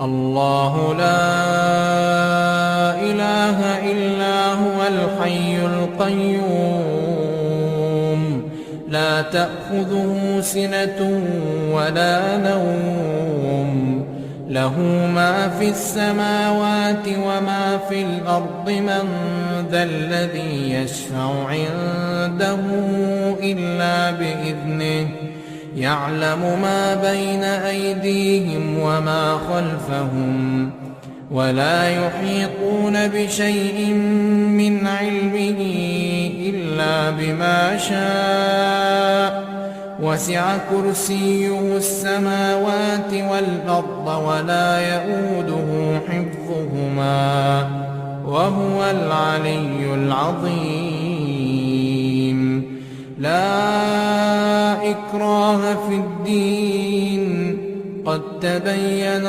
الله لا إله إلا هو الحي القيوم لا تأخذه سنة ولا نوم له ما في السماوات وما في الأرض من ذا الذي يشفع عنده إلا بإذنه يعلم ما بين أيديهم وما خلفهم ولا يحيطون بشيء من علمه إلا بما شاء وسع كرسيه السماوات والأرض ولا يئوده حفظهما وهو العلي العظيم. لا إكراه في الدين قد تبين